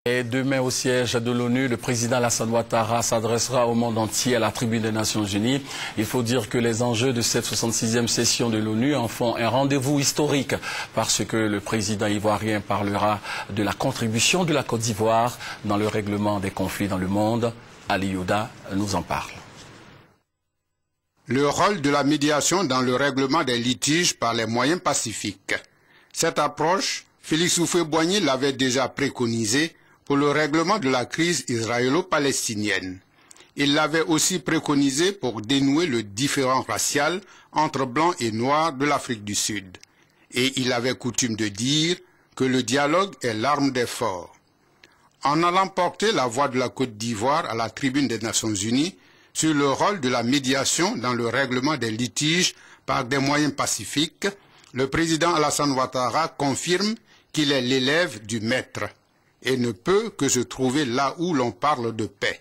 Et demain au siège de l'ONU, le président Alassane Ouattara s'adressera au monde entier à la tribune des Nations Unies. Il faut dire que les enjeux de cette 66e session de l'ONU en font un rendez-vous historique parce que le président ivoirien parlera de la contribution de la Côte d'Ivoire dans le règlement des conflits dans le monde. Ali Youda nous en parle. Le rôle de la médiation dans le règlement des litiges par les moyens pacifiques. Cette approche, Félix Houphouët-Boigny l'avait déjà préconisée pour le règlement de la crise israélo-palestinienne. Il l'avait aussi préconisé pour dénouer le différend racial entre blancs et noirs de l'Afrique du Sud. Et il avait coutume de dire que le dialogue est l'arme des forts. En allant porter la voix de la Côte d'Ivoire à la tribune des Nations Unies sur le rôle de la médiation dans le règlement des litiges par des moyens pacifiques, le président Alassane Ouattara confirme qu'il est l'élève du maître et ne peut que se trouver là où l'on parle de paix.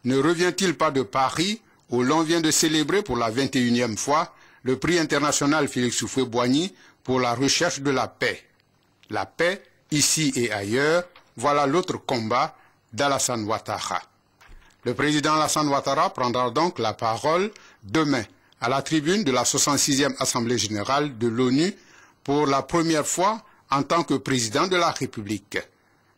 Ne revient-il pas de Paris, où l'on vient de célébrer pour la 21e fois le prix international Félix Houphouët-Boigny pour la recherche de la paix? La paix, ici et ailleurs, voilà l'autre combat d'Alassane Ouattara. Le président Alassane Ouattara prendra donc la parole demain à la tribune de la 66e Assemblée générale de l'ONU pour la première fois en tant que président de la République.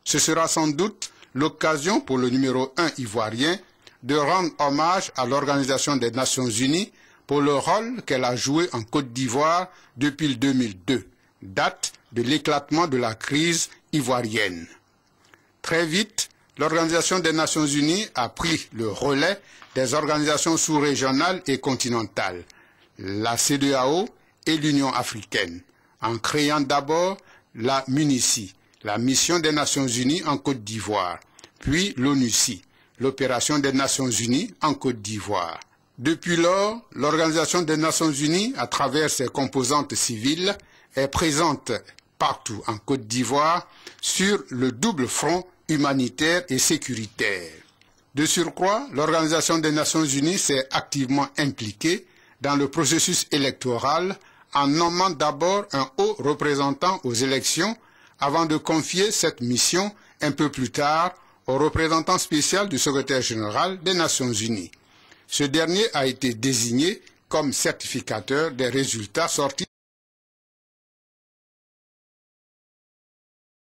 Ce sera sans doute l'occasion pour le numéro 1 ivoirien de rendre hommage à l'Organisation des Nations Unies pour le rôle qu'elle a joué en Côte d'Ivoire depuis le 2002, date de l'éclatement de la crise ivoirienne. Très vite, l'Organisation des Nations Unies a pris le relais des organisations sous-régionales et continentales, la CEDEAO et l'Union africaine, en créant d'abord la MUNICI, la Mission des Nations Unies en Côte d'Ivoire, puis l'ONUCI, l'Opération des Nations Unies en Côte d'Ivoire. Depuis lors, l'Organisation des Nations Unies, à travers ses composantes civiles, est présente partout en Côte d'Ivoire sur le double front humanitaire et sécuritaire. De surcroît, l'Organisation des Nations Unies s'est activement impliquée dans le processus électoral en nommant d'abord un haut représentant aux élections avant de confier cette mission un peu plus tard au représentant spécial du secrétaire général des Nations Unies. Ce dernier a été désigné comme certificateur des résultats sortis